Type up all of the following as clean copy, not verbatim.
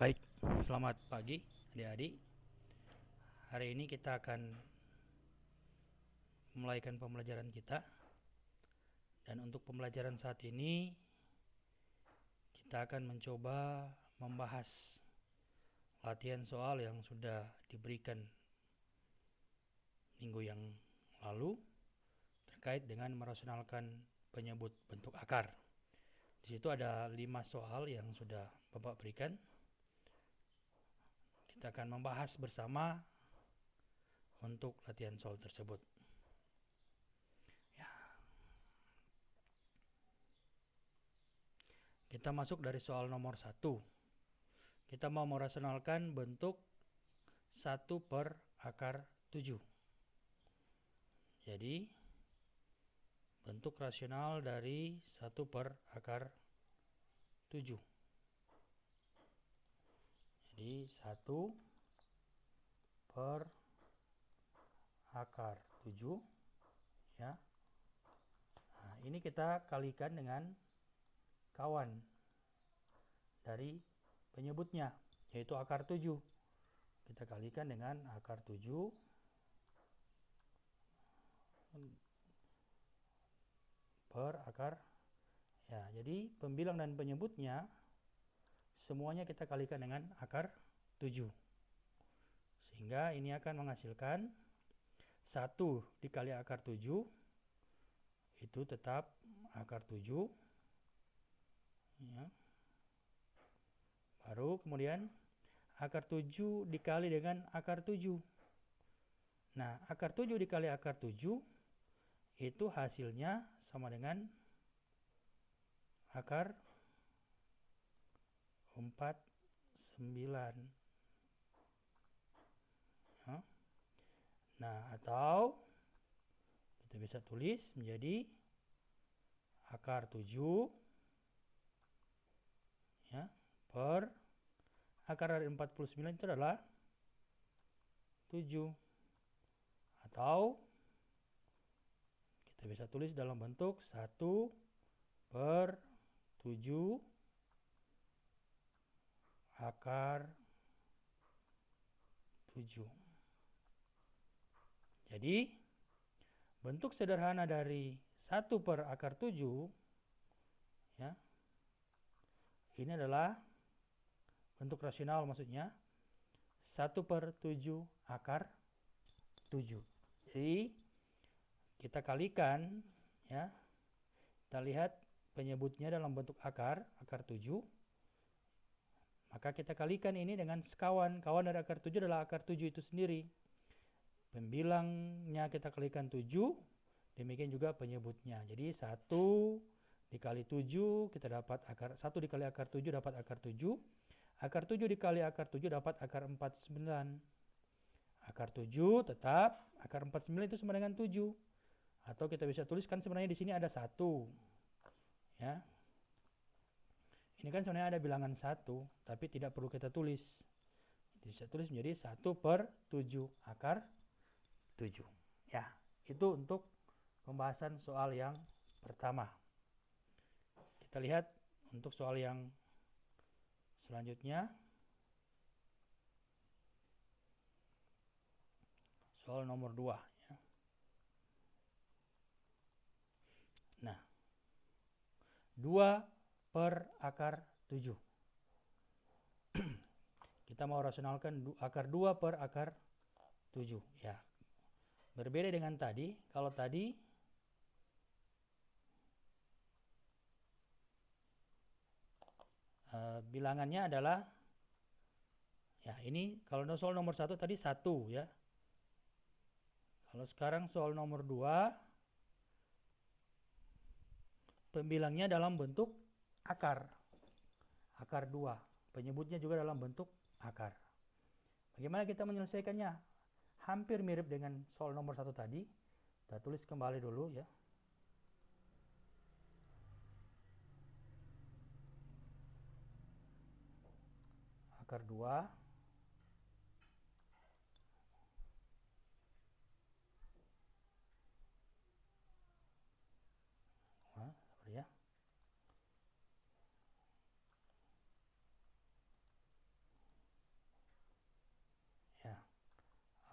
Baik, selamat pagi adik-adik. Hari ini kita akan memulaikan pembelajaran kita. Dan untuk pembelajaran saat ini, kita akan mencoba membahas latihan soal yang sudah diberikan minggu yang lalu terkait dengan merasionalkan penyebut bentuk akar. Di situ ada 5 soal yang sudah Bapak berikan. Kita akan membahas bersama untuk latihan soal tersebut. Ya, kita masuk dari soal nomor 1. Kita mau merasionalkan bentuk 1 per akar 7. Jadi, bentuk rasional dari 1 per akar 7. Jadi, 1 per akar 7. Ya. Nah, ini kita kalikan dengan kawan dari penyebutnya, yaitu akar 7. Kita kalikan dengan akar 7 per akar. Ya, jadi pembilang dan penyebutnya semuanya kita kalikan dengan akar 7. Sehingga ini akan menghasilkan 1 dikali akar 7 itu tetap akar 7. Ya. Baru kemudian akar 7 dikali dengan akar 7. Nah, akar 7 dikali akar 7 itu hasilnya sama dengan akar 49. Ya. Nah, atau kita bisa tulis menjadi akar 7 ya, per akar dari 49 itu adalah 7. Atau kita bisa tulis dalam bentuk 1 per 7 akar 7. Jadi, bentuk sederhana dari 1 per akar 7 ya, ini adalah bentuk rasional, maksudnya 1 per 7 akar 7. Jadi, kita kalikan ya. Kita lihat penyebutnya dalam bentuk akar 7. Maka kita kalikan ini dengan sekawan. Kawan dari akar 7 adalah akar 7 itu sendiri. Pembilangnya kita kalikan 7. Demikian juga penyebutnya. Jadi 1 dikali 7 kita dapat akar 1 dikali akar 7 dapat akar 7. Akar 7 dikali akar 7 dapat akar 49. Akar 7 tetap akar 49 itu sama dengan 7. Atau kita bisa tuliskan sebenarnya di sini ada 1. Ya. Ini kan sebenarnya ada bilangan 1, tapi tidak perlu kita tulis. Bisa tulis menjadi 1 per 7 akar 7. Ya, itu untuk pembahasan soal yang pertama. Kita lihat untuk soal yang selanjutnya. Soal nomor 2. Ya. Nah, 2 per akar 7. Kita mau rasionalkan akar 2 per akar 7. Ya. Berbeda dengan tadi. Kalau tadi bilangannya adalah, ya ini kalau soal nomor 1 tadi 1 ya. Kalau sekarang soal nomor 2, pembilangnya dalam bentuk akar. Akar 2. Penyebutnya juga dalam bentuk akar. Bagaimana kita menyelesaikannya? Hampir mirip dengan soal nomor 1 tadi. Kita tulis kembali dulu ya. Akar 2. Nah, seperti ya.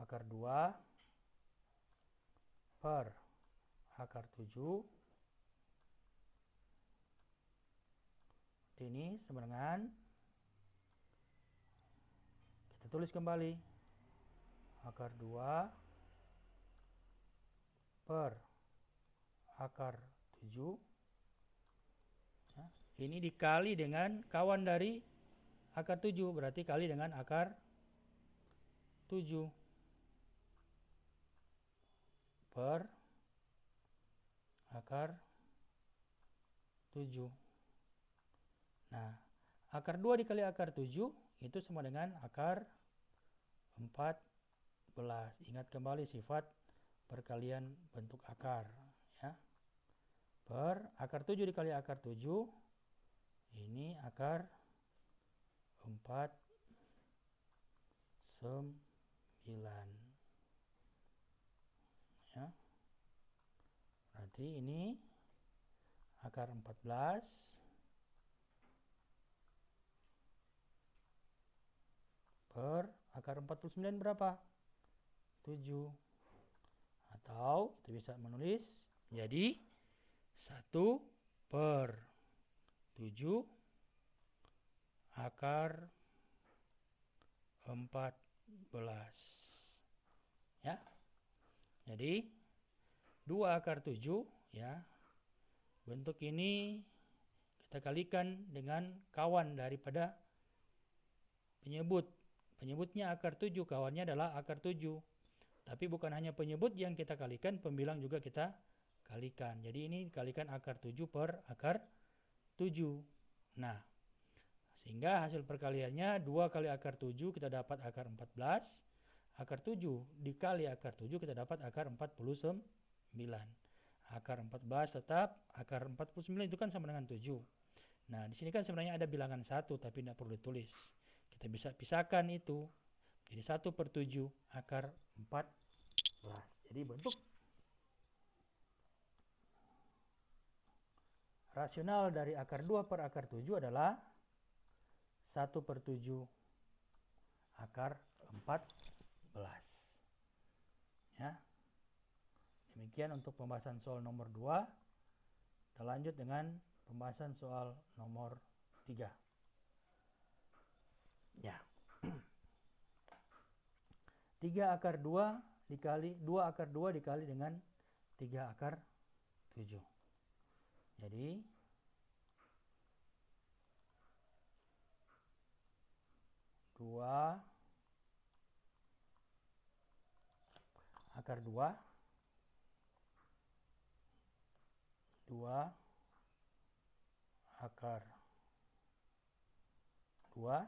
akar 2 per akar 7. Ini sama dengan, kita tulis kembali, akar 2 per akar 7. Ini dikali dengan kawan dari akar 7, berarti kali dengan akar 7 per akar 7. Nah, akar 2 dikali akar 7 itu sama dengan akar 14. Ingat kembali sifat perkalian bentuk akar, ya. Per akar 7 dikali akar 7, ini akar 49. Ya. Berarti ini akar 14 per akar 49 berapa? 7. Atau kita bisa menulis jadi 1 per 7 akar 14. Ya. Jadi 2 akar 7, ya. Bentuk ini kita kalikan dengan kawan daripada penyebut. Penyebutnya akar 7, kawannya adalah akar 7. Tapi bukan hanya penyebut yang kita kalikan, pembilang juga kita kalikan. Jadi ini kalikan akar 7 per akar 7. Nah, sehingga hasil perkaliannya 2 kali akar 7 kita dapat akar 14. Akar 7 dikali akar 7 kita dapat akar 49. Akar 14 tetap, akar 49 itu kan sama dengan 7. Nah, di sini kan sebenarnya ada bilangan 1 tapi tidak perlu ditulis. Kita bisa pisahkan itu. Jadi 1 per 7 akar 14. Jadi bentuk rasional dari akar 2 per akar 7 adalah 1 per 7 akar 14. Ya. Demikian untuk pembahasan soal nomor 2. Kita lanjut dengan pembahasan soal nomor 3. Ya. 3 akar 2 dikali 2 akar 2 dikali dengan 3 akar 7. Jadi 2 akar 2 akar 2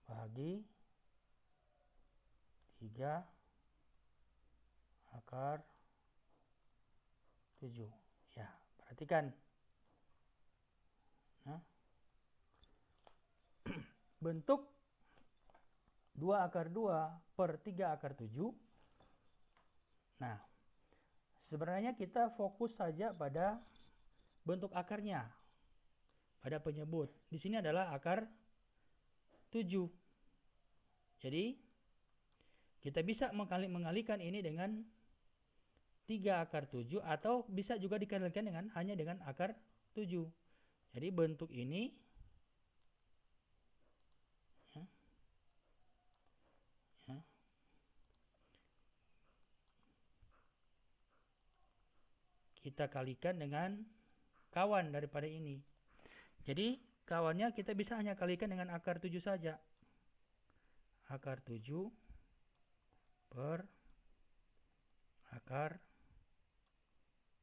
bagi 3 akar 7. Ya, perhatikan. Nah, bentuk 2 akar 2 per 3 akar 7. Nah, sebenarnya kita fokus saja pada bentuk akarnya, pada penyebut. Di sini adalah akar 7. Jadi, kita bisa mengalihkan ini dengan 3 akar 7 atau bisa juga dikalikan dengan hanya dengan akar 7. Jadi bentuk ini kita kalikan dengan kawan daripada ini. Jadi kawannya kita bisa hanya kalikan dengan akar 7 saja. Akar 7 per akar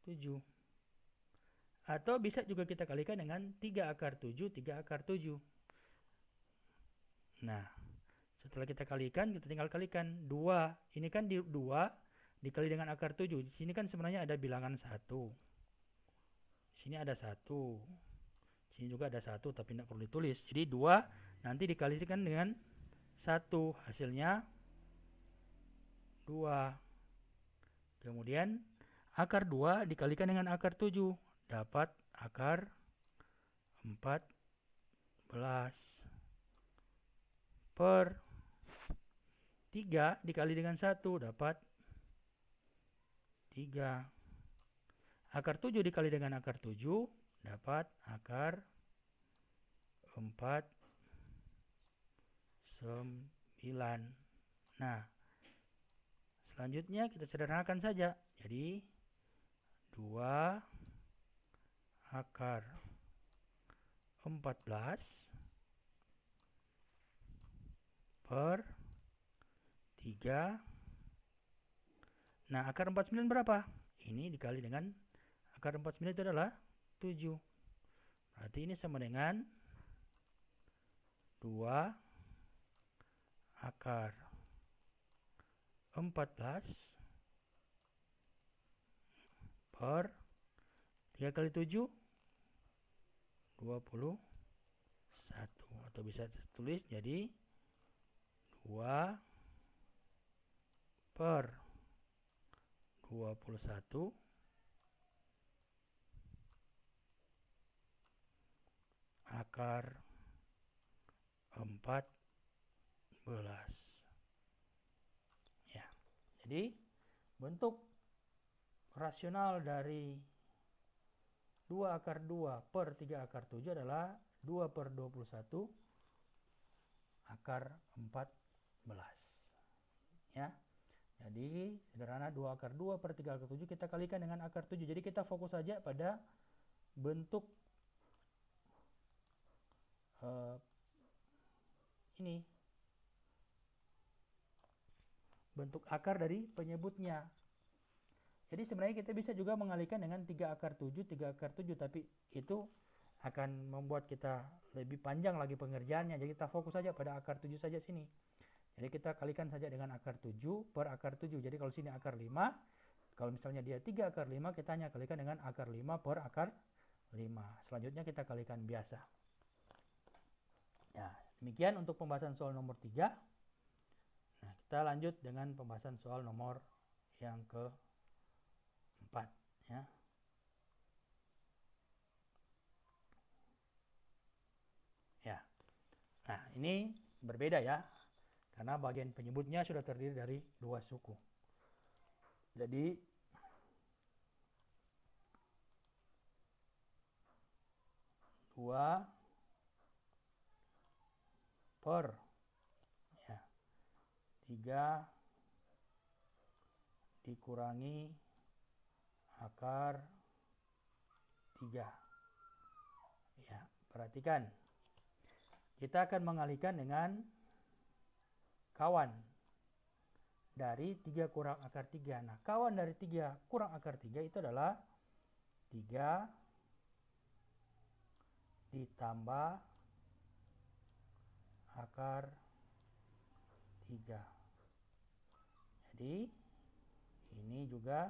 7. Atau bisa juga kita kalikan dengan 3 akar 7, 3 akar 7. Nah, setelah kita kalikan, kita tinggal kalikan 2. Ini kan 2 dikali dengan akar 7. Di sini kan sebenarnya ada bilangan 1. Di sini ada 1. Di sini juga ada 1 tapi tidak perlu ditulis. Jadi 2 nanti dikalikan dengan 1. Hasilnya 2. Kemudian akar 2 dikalikan dengan akar 7. Dapat akar 14 per 3 dikali dengan 1 dapat 3. Akar 7 dikali dengan akar 7 dapat akar 49. Nah, selanjutnya kita sederhanakan saja. Jadi 2 akar 14 per 3. Nah, akar 49 berapa? Ini dikali dengan akar 49 itu adalah 7. Berarti ini sama dengan 2 akar 14 per 3 kali 7 21. Atau bisa tulis jadi 2 per 21 akar 14. Ya. Jadi bentuk rasional dari 2 akar 2 per 3 akar 7 adalah 2 per 21 akar 14. Ya. Jadi sederhana 2 akar 2 per 3 akar 7 kita kalikan dengan akar 7. Jadi kita fokus saja pada bentuk ini. Bentuk akar dari penyebutnya. Jadi sebenarnya kita bisa juga mengalihkan dengan 3 akar 7, 3 akar 7. Tapi itu akan membuat kita lebih panjang lagi pengerjaannya. Jadi kita fokus saja pada akar 7 saja sini. Jadi kita kalikan saja dengan akar 7 per akar 7. Jadi kalau sini akar 5, kalau misalnya dia 3 akar 5, kita hanya kalikan dengan akar 5 per akar 5. Selanjutnya kita kalikan biasa. Ya, demikian untuk pembahasan soal nomor 3. Nah, kita lanjut dengan pembahasan soal nomor yang ke-4. Ya. Ya. Nah, ini berbeda ya. Karena bagian penyebutnya sudah terdiri dari 2 suku. Jadi dua per 3 dikurangi akar 3. Ya, perhatikan. Kita akan mengalihkan dengan kawan dari 3 kurang akar 3. Nah, kawan dari 3 kurang akar 3 itu adalah 3 ditambah akar 3. Jadi, ini juga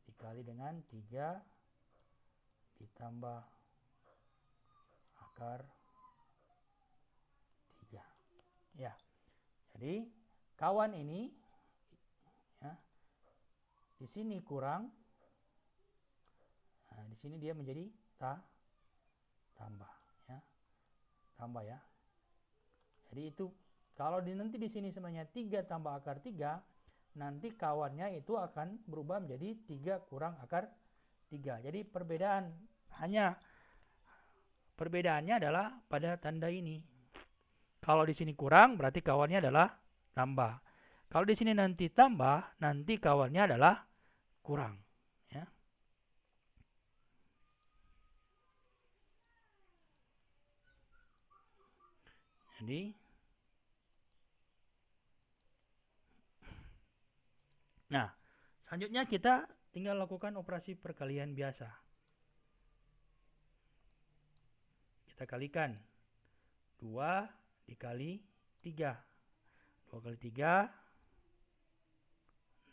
dikali dengan 3 ditambah akar 3. Ya. Jadi, kawan ini ya, di sini kurang. Nah, di sini dia menjadi tambah ya. Tambah ya. Jadi itu kalau nanti di sini sebenarnya 3 tambah akar 3, nanti kawannya itu akan berubah menjadi 3 kurang akar 3. Jadi perbedaannya adalah pada tanda ini. Kalau di sini kurang berarti kawannya adalah tambah. Kalau di sini nanti tambah, nanti kawannya adalah kurang. Ya. Jadi, nah, selanjutnya kita tinggal lakukan operasi perkalian biasa. Kita kalikan 2 dikali 3. 2 kali 3,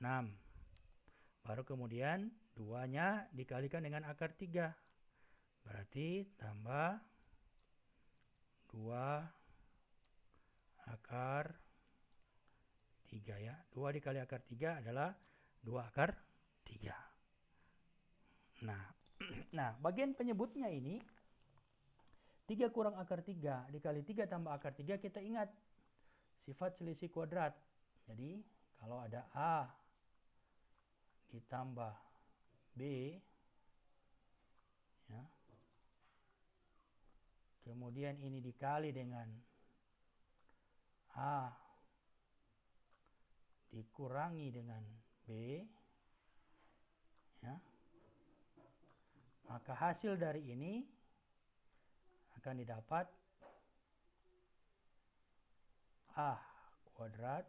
6. Baru kemudian 2-nya dikalikan dengan akar 3. Berarti tambah 2 akar 3 ya. 2 dikali akar 3 adalah 2 akar 3. Nah, bagian penyebutnya ini 3 kurang akar 3 dikali 3 tambah akar 3, kita ingat sifat selisih kuadrat. Jadi kalau ada A ditambah B, ya, kemudian ini dikali dengan A dikurangi dengan B, ya, maka hasil dari ini akan didapat A kuadrat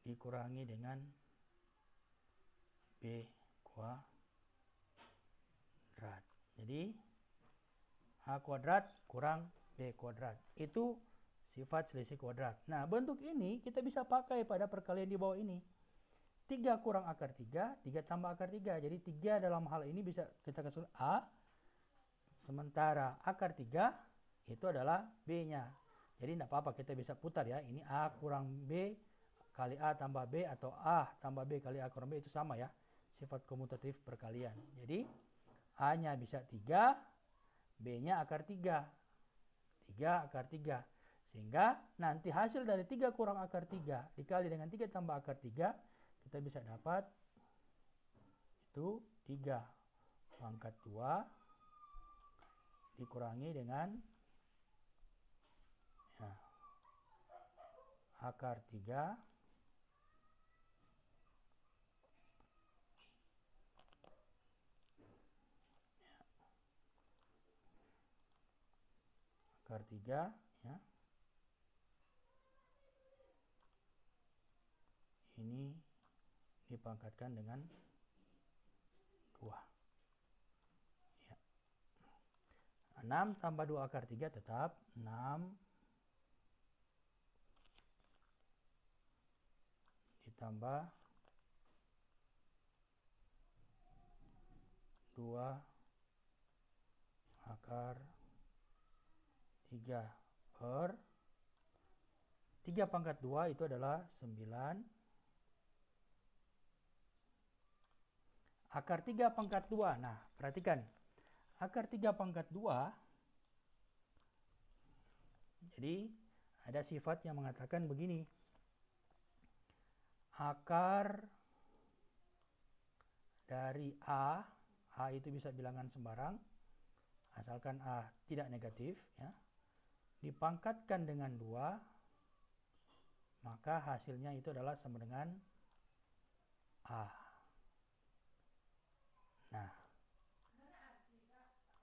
dikurangi dengan B kuadrat. Jadi A kuadrat kurang B kuadrat. Itu sifat selisih kuadrat. Nah, bentuk ini kita bisa pakai pada perkalian di bawah ini. 3 kurang akar 3, 3 tambah akar 3. Jadi 3 dalam hal ini bisa kita kasih A, sementara akar 3 itu adalah B-nya. Jadi tidak apa-apa, kita bisa putar ya. Ini A kurang B kali A tambah B, atau A tambah B kali A kurang B, itu sama ya. Sifat komutatif perkalian. Jadi A-nya bisa 3, B-nya akar 3. 3 akar 3. Sehingga nanti hasil dari 3 kurang akar 3 dikali dengan 3 tambah akar 3, kita bisa dapat itu 3 pangkat 2 dikurangi dengan ya, akar 3 akar 3 ya. Ini dipangkatkan dengan 2. Ya. 6 tambah 2 akar 3 tetap 6 ditambah 2 akar 3 per 3 pangkat 2 itu adalah 9. Akar 3 pangkat 2. Nah, perhatikan. Akar 3 pangkat 2. Jadi, ada sifat yang mengatakan begini. Akar dari A itu bisa bilangan sembarang, asalkan A tidak negatif, ya, dipangkatkan dengan 2, maka hasilnya itu adalah sama dengan A. Nah,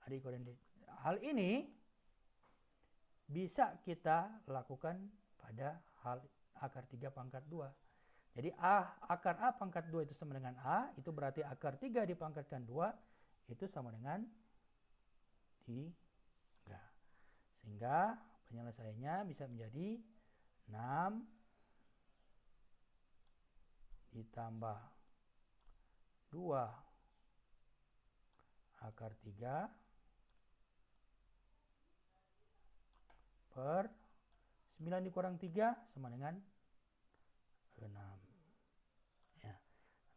adik-adik, hal ini bisa kita lakukan pada hal akar 3 pangkat 2. Jadi akar A pangkat 2 itu sama dengan A, itu berarti akar 3 dipangkatkan 2 itu sama dengan 3. Sehingga penyelesaiannya bisa menjadi 6 ditambah 2 akar 3 per 9 dikurang 3 sama dengan 6. Ya.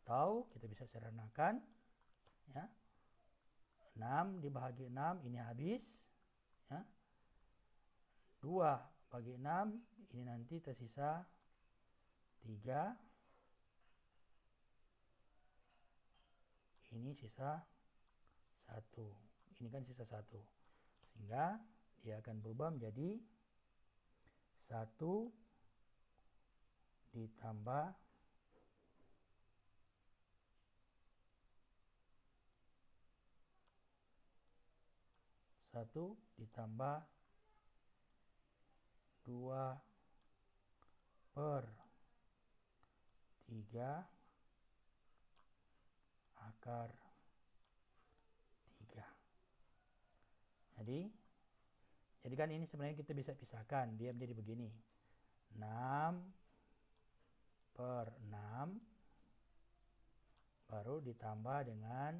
Atau kita bisa sederhanakan, ya. 6 dibagi 6 ini habis, ya. 2 bagi 6 ini nanti tersisa 3. Ini sisa 1. Ini kan sisa 1. Sehingga dia akan berubah menjadi 1 ditambah 1 ditambah 2 per 3 akar 3. Jadi kan ini sebenarnya kita bisa pisahkan. Dia menjadi begini. 6 per 6 baru ditambah dengan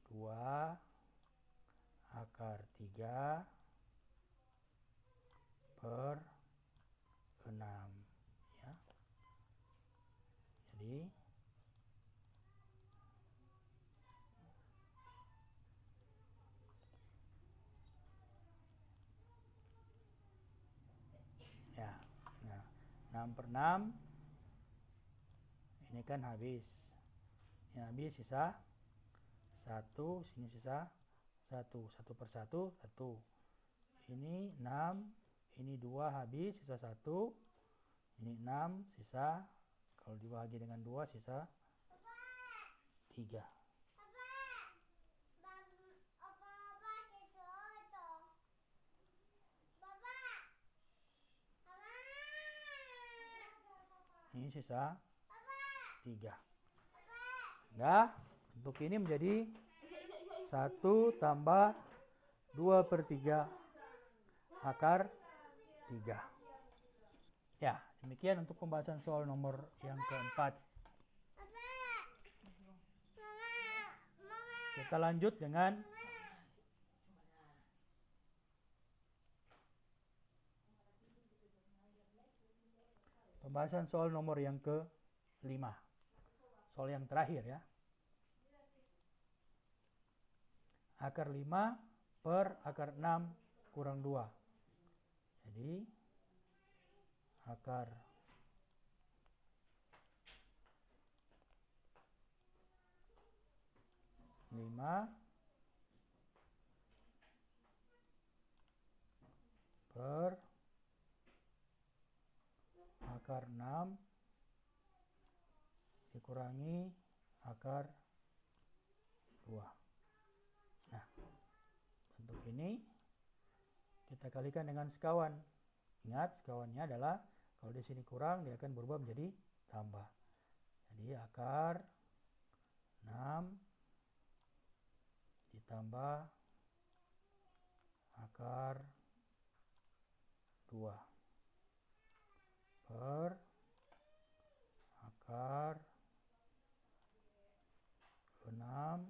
2 akar 3 per 6. Ya. Jadi 6/6. Ini kan habis. Ini habis, sisa 1. Sini sisa 1. 1/1, 1. Ini 6. Ini 2 habis, sisa 1. Ini 6, sisa. Kalau dibagi dengan 2, sisa 3. Ini sisa 3. Sehingga bentuk ini menjadi 1 tambah 2/3 akar 3. Ya, demikian untuk pembahasan soal nomor yang keempat. Kita lanjut dengan pembahasan soal nomor yang ke-5. Soal yang terakhir ya. Akar 5 per akar 6 kurang 2. Jadi akar 5 per akar 6 dikurangi akar 2. Nah, bentuk ini kita kalikan dengan sekawan. Ingat, sekawannya adalah kalau di sini kurang, dia akan berubah menjadi tambah. Jadi akar 6 ditambah akar 2 per akar 6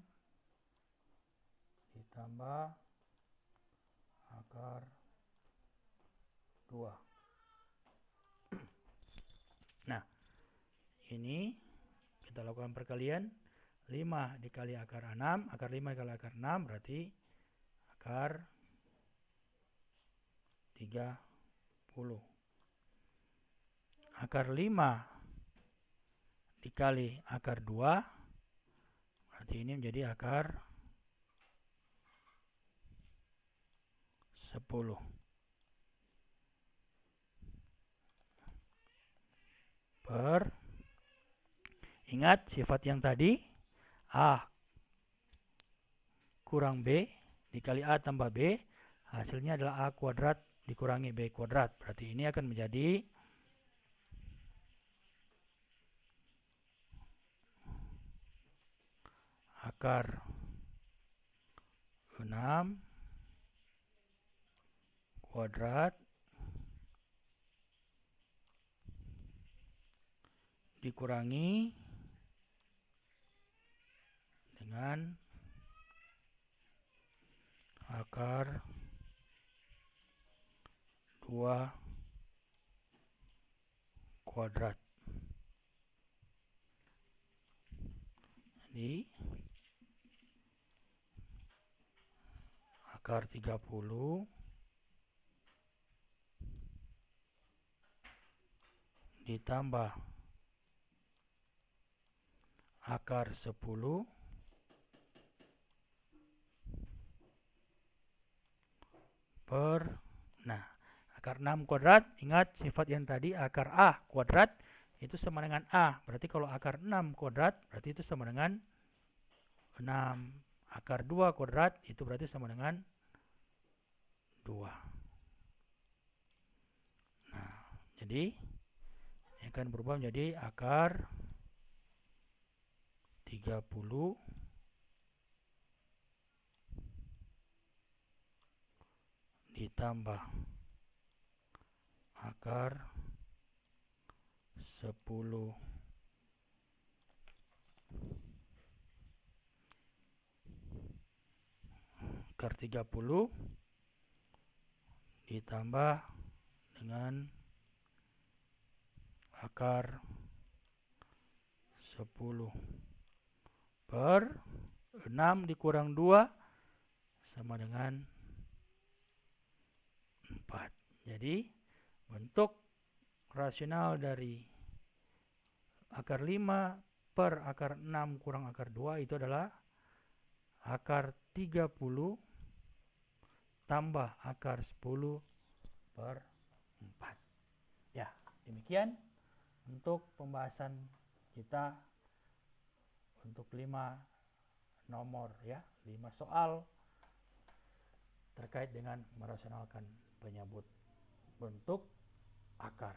ditambah akar 2. Nah, ini kita lakukan perkalian. 5 dikali akar 6, akar 5 dikali akar 6 berarti akar 30. Akar 5 dikali akar 2 berarti ini menjadi akar 10. Per, ingat sifat yang tadi, A kurang B dikali A tambah B, hasilnya adalah A kuadrat dikurangi B kuadrat. Berarti ini akan menjadi akar 6 kuadrat dikurangi dengan akar 2 kuadrat. Jadi akar 30 ditambah akar 10 per, nah akar 6 kuadrat, ingat sifat yang tadi akar A kuadrat itu sama dengan A, berarti kalau akar 6 kuadrat berarti itu sama dengan 6. Akar 2 kuadrat itu berarti sama dengan 2. Nah, jadi ini akan berubah menjadi akar 30 ditambah akar 10 akar 30 ditambah dengan akar 10 per 6 dikurang 2 sama dengan 4. Jadi bentuk rasional dari akar 5 per akar 6 kurang akar 2 itu adalah akar 30 tambah akar 10 per 4. Ya, demikian untuk pembahasan kita untuk 5 nomor ya, 5 soal terkait dengan merasionalkan penyebut bentuk akar.